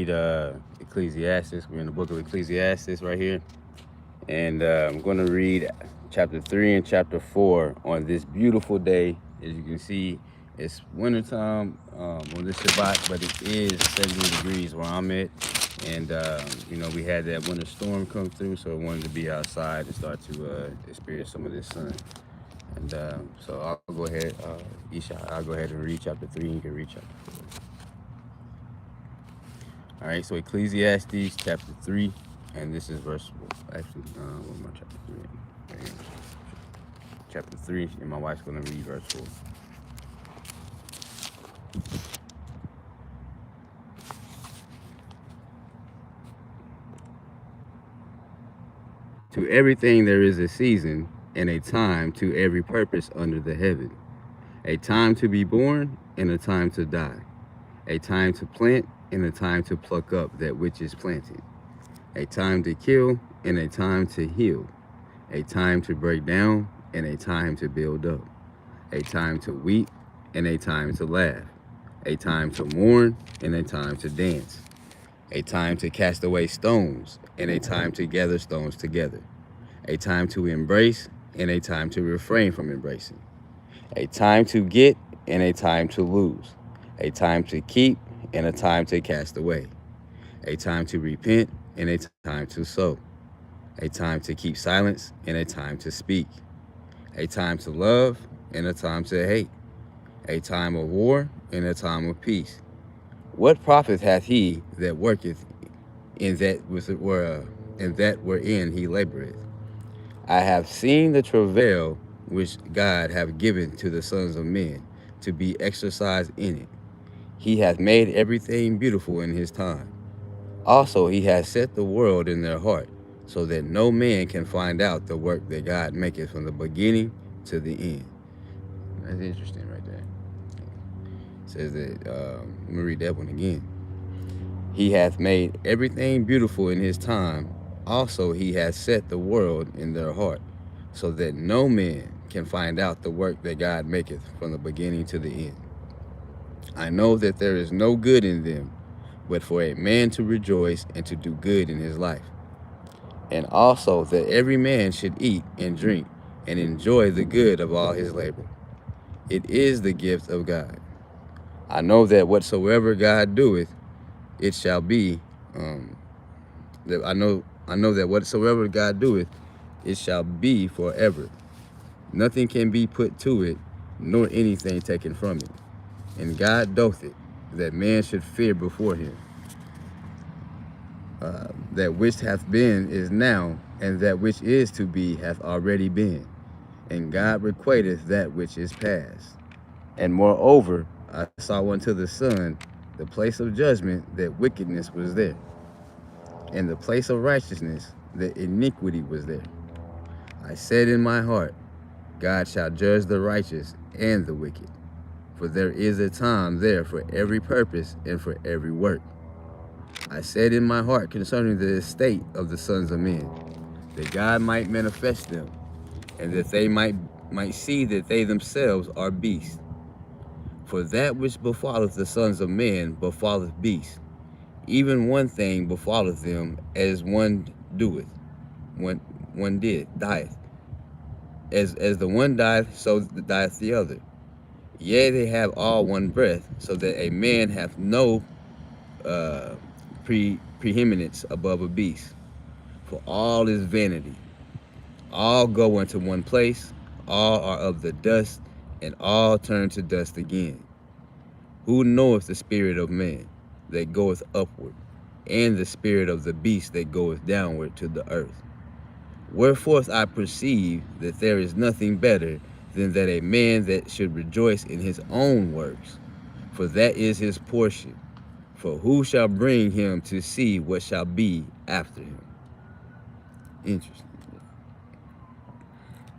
read Ecclesiastes. We're in the book of Ecclesiastes right here. And I'm going to read chapter 3 and chapter 4 on this beautiful day. As you can see, it's wintertime on this Shabbat, but it is 70 degrees where I'm at. And, we had that winter storm come through, so I wanted to be outside and start to experience some of this sun. And so I'll go ahead, Isha, I'll go ahead and read chapter 3 and you can read chapter 4. All right, so Ecclesiastes chapter 3, and this is verse, actually, what am I, chapter 3? Right here. Chapter 3, and my wife's going to read verse 4. To everything there is a season, and a time to every purpose under the heaven. A time to be born, and a time to die. A time to plant, and a time to pluck up that which is planted. A time to kill, and a time to heal. A time to break down, and a time to build up. A time to weep, and a time to laugh. A time to mourn, and a time to dance. A time to cast away stones, and a time to gather stones together. A time to embrace, and a time to refrain from embracing. A time to get, and a time to lose. A time to keep, and a time to cast away. A time to repent, and a time to sow. A time to keep silence, and a time to speak. A time to love, and a time to hate. A time of war, and a time of peace. What profit hath he that worketh in that wherein he laboreth? I have seen the travail which God hath given to the sons of men to be exercised in it. He hath made everything beautiful in his time. Also, he hath set the world in their heart, so that no man can find out the work that God maketh from the beginning to the end. That's interesting right there. It says that, let me read that one again. He hath made everything beautiful in his time. Also, he hath set the world in their heart, so that no man can find out the work that God maketh from the beginning to the end. I know that there is no good in them, but for a man to rejoice and to do good in his life. And also that every man should eat and drink and enjoy the good of all his labor. It is the gift of God. I know that whatsoever God doeth, it shall be. I know that whatsoever God doeth, it shall be forever. Nothing can be put to it, nor anything taken from it. And God doth it, that man should fear before him. That which hath been is now, and that which is to be hath already been. And God requiteth that which is past. And moreover, I saw unto the sun the place of judgment, that wickedness was there. And the place of righteousness, that iniquity was there. I said in my heart, God shall judge the righteous and the wicked. For there is a time there for every purpose and for every work. I said in my heart concerning the estate of the sons of men, that God might manifest them, and that they might see that they themselves are beasts. For that which befalleth the sons of men befalleth beasts. Even one thing befalleth them, as one doeth. One dieth. As the one dieth, so dieth the other. Yea, they have all one breath, so that a man hath no preeminence above a beast. For all is vanity. All go unto one place, all are of the dust, and all turn to dust again. Who knoweth the spirit of man that goeth upward, and the spirit of the beast that goeth downward to the earth? Wherefore I perceive that there is nothing better than that a man that should rejoice in his own works, for that is his portion. For who shall bring him to see what shall be after him? Interesting.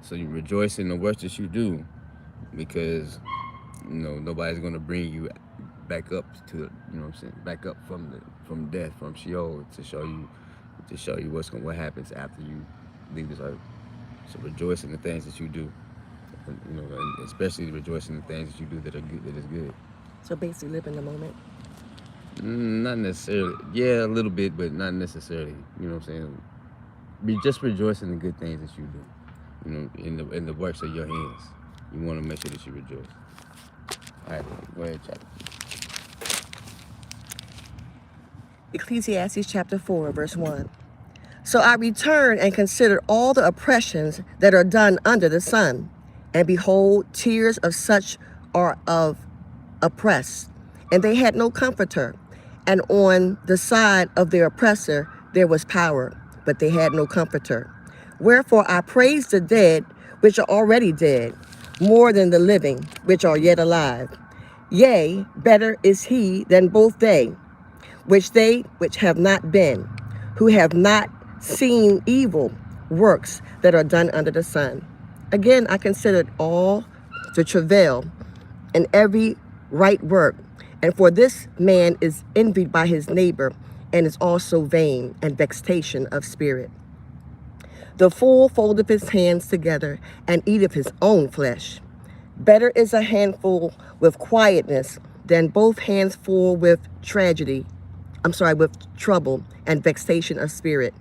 So you rejoice in the works that you do, because nobody's going to bring you back up to, back up from death, from Sheol, to show you what happens after you leave this earth. So rejoice in the things that you do, and especially rejoice in the things that you do that are good, that is good. So basically live in the moment. Not necessarily. Yeah, a little bit, but not necessarily. You know what I'm saying? Just rejoice in the good things that you do. You know, in the works of your hands. You want to make sure that you rejoice. All right, go ahead, chapter. Ecclesiastes chapter 4, verse 1. So I returned and considered all the oppressions that are done under the sun, and behold, tears of such are of oppressed, and they had no comforter. And on the side of their oppressor there was power, but they had no comforter. Wherefore I praise the dead which are already dead, more than the living which are yet alive. Yea, better is he than both they, which have not been, who have not seen evil works that are done under the sun. Again, I considered all the travail and every right work, and for this man is envied by his neighbor, and is also vain and vexation of spirit. The fool foldeth his hands together and eateth his own flesh. Better is a handful with quietness than both hands full with with trouble and vexation of spirit.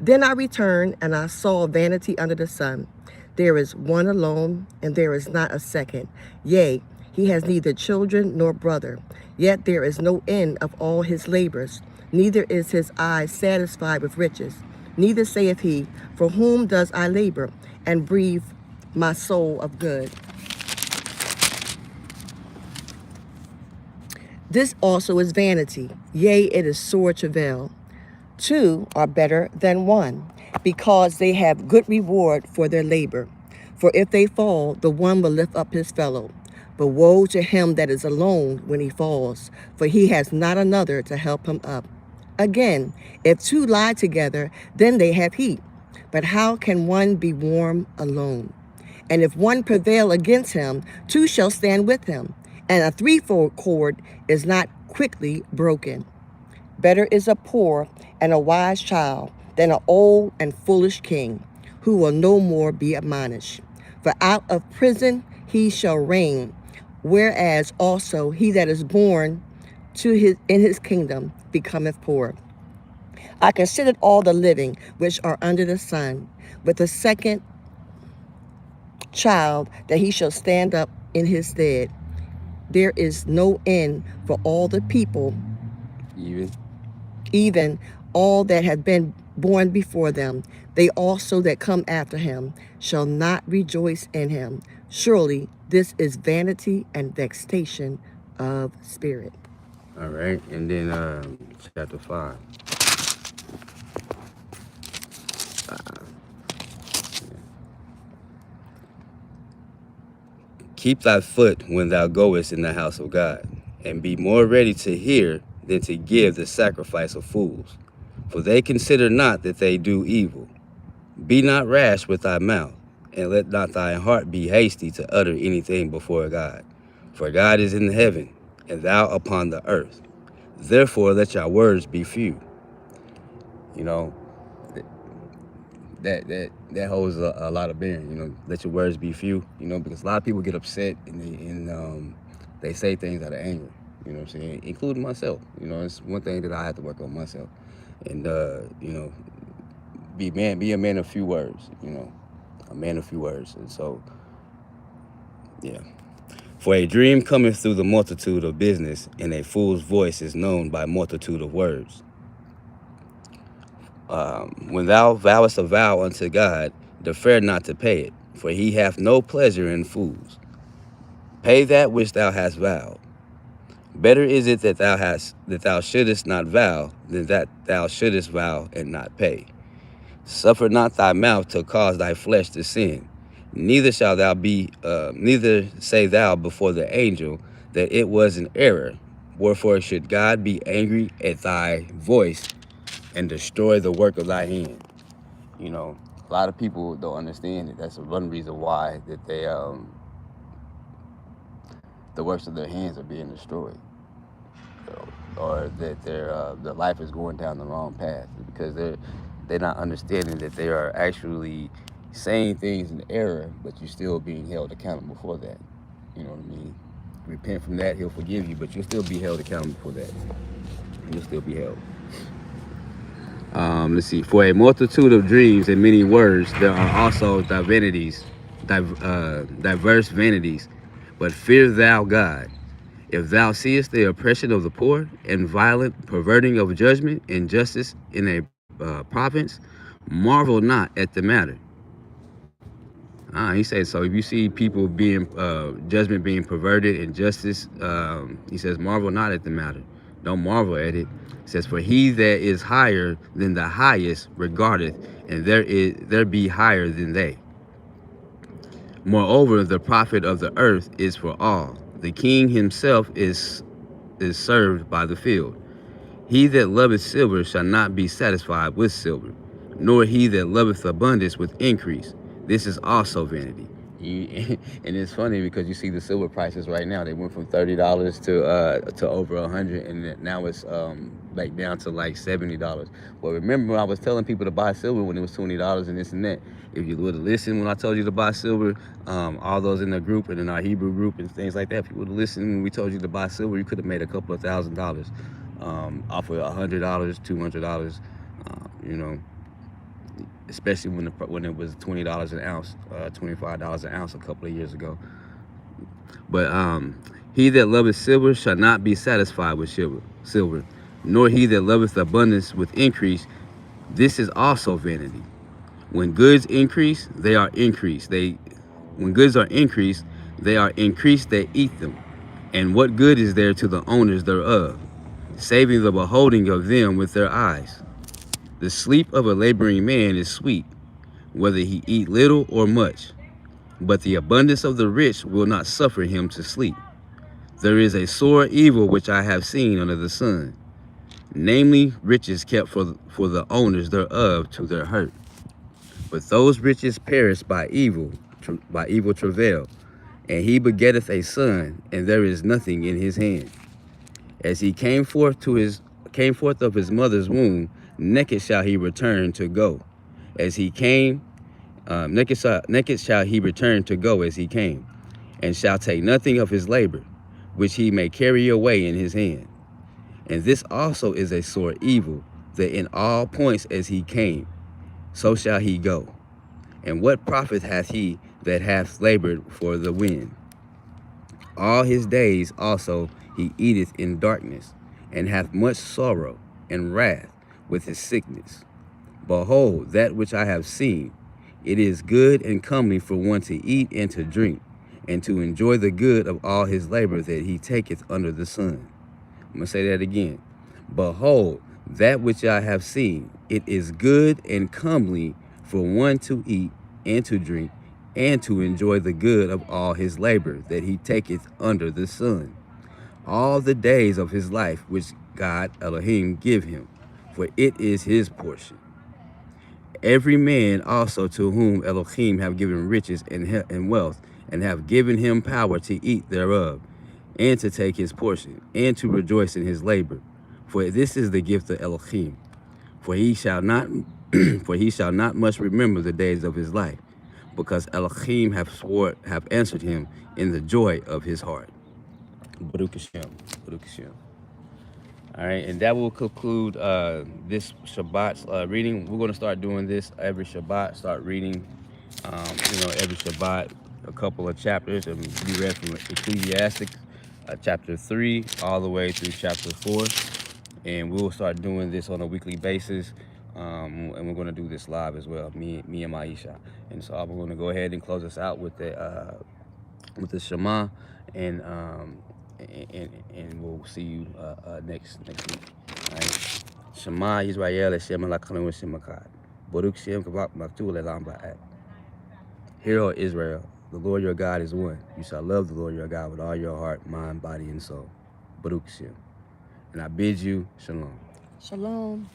Then I returned, and I saw vanity under the sun. There is one alone, and there is not a second. Yea, he has neither children nor brother. Yet there is no end of all his labors. Neither is his eye satisfied with riches. Neither saith he, for whom does I labor, and breathe my soul of good? This also is vanity. Yea, it is sore travail. Two are better than one, because they have good reward for their labor. For if they fall, the one will lift up his fellow. But woe to him that is alone when he falls, for he has not another to help him up. Again, if two lie together, then they have heat. But how can one be warm alone? And if one prevail against him, two shall stand with him. And a threefold cord is not quickly broken. Better is a poor and a wise child than an old and foolish king, who will no more be admonished. For out of prison he shall reign, whereas also he that is born in his kingdom becometh poor. I considered all the living which are under the sun, with the second child, that he shall stand up in his stead. There is no end for all the people, even all that have been born before them. They also that come after him shall not rejoice in him. Surely this is vanity and vexation of spirit. All right, and then chapter 5. Keep thy foot when thou goest in the house of God, and be more ready to hear than to give the sacrifice of fools. For they consider not that they do evil. Be not rash with thy mouth, and let not thy heart be hasty to utter anything before God. For God is in heaven, and thou upon the earth. Therefore let your words be few. You know, that holds a lot of bearing. You know, let your words be few. You know, because a lot of people get upset and they say things out of anger. You know what I'm saying, including myself. You know, it's one thing that I have to work on myself, and you know, be a man of few words. You know, a man of few words, and so yeah. For a dream cometh through the multitude of business, and a fool's voice is known by multitude of words. When thou vowest a vow unto God, defer not to pay it, for he hath no pleasure in fools. Pay that which thou hast vowed. Better is it that thou shouldest not vow, than that thou shouldest vow and not pay. Suffer not thy mouth to cause thy flesh to sin. Neither say thou before the angel that it was an error. Wherefore should God be angry at thy voice and destroy the work of thy hand? You know, a lot of people don't understand it. That's one reason why that the works of their hands are being destroyed, or that their life is going down the wrong path, because they're not understanding that they are actually saying things in error, but you're still being held accountable for that. You know what I mean? repent from that, he'll forgive you, but you'll still be held accountable for that. You'll still be held. Let's see. For a multitude of dreams and many words, there are also diverse vanities. But fear thou God. If thou seest the oppression of the poor and violent perverting of judgment and justice in a province, marvel not at the matter. He says, so if you see people being, judgment being perverted and justice, he says, marvel not at the matter. Don't marvel at it. It says, for he that is higher than the highest regardeth, and there be higher than they. Moreover, the profit of the earth is for all. The king himself is served by the field. He that loveth silver shall not be satisfied with silver, nor he that loveth abundance with increase. This is also vanity. And it's funny because you see the silver prices right now. They went from $30 to over $100, and now it's back down to like $70. Well, remember when I was telling people to buy silver when it was $20 and this and that. If you would have listened when I told you to buy silver, all those in the group and in our Hebrew group and things like that, if you would have listened when we told you to buy silver, you could have made a couple of $1,000 off of $100, $200. You know, especially when it was $20 an ounce, $25 an ounce a couple of years ago. But he that loveth silver shall not be satisfied with silver, nor he that loveth abundance with increase. This is also vanity. When goods increase, they are increased. When goods are increased, they are increased that eat them. And what good is there to the owners thereof, saving the beholding of them with their eyes? The sleep of a laboring man is sweet, whether he eat little or much, but the abundance of the rich will not suffer him to sleep. There is a sore evil which I have seen under the sun, namely riches kept for the owners thereof to their hurt. But those riches perish by evil travail, and he begetteth a son, and there is nothing in his hand. As he came forth of his mother's womb, naked shall he return to go. As he came, naked shall he return to go as he came, and shall take nothing of his labor, which he may carry away in his hand. And this also is a sore evil, that in all points as he came, so shall he go. And what profit hath he that hath labored for the wind? All his days also he eateth in darkness, and hath much sorrow and wrath with his sickness. Behold, that which I have seen, it is good and comely for one to eat and to drink, and to enjoy the good of all his labor that he taketh under the sun. I'm going to say that again. Behold, that which I have seen, it is good and comely for one to eat and to drink, and to enjoy the good of all his labor that he taketh under the sun, all the days of his life which God Elohim give him, for it is his portion. Every man also to whom Elohim have given riches and wealth, and have given him power to eat thereof, and to take his portion, and to rejoice in his labor. For this is the gift of Elohim. For he shall not much remember the days of his life, because Elohim have answered him in the joy of his heart. Baruch Hashem. Baruch Hashem. All right, and that will conclude this Shabbat's reading. We're going to start doing this every Shabbat. Start reading, every Shabbat a couple of chapters, and we read from Ecclesiastes chapter 3 all the way through chapter 4. And we'll start doing this on a weekly basis, and we're going to do this live as well, me and Maisha. And so I'm going to go ahead and close us out with the Shema, and we'll see you next week. All right. Shema Yisrael Hashem Elokeinu Hashem Echad. Baruch Shem Kavak Maktul Elam Ba'at. Hear, O Israel, the Lord your God is one. You shall love the Lord your God with all your heart, mind, body, and soul. Baruch Shem. And I bid you shalom. Shalom.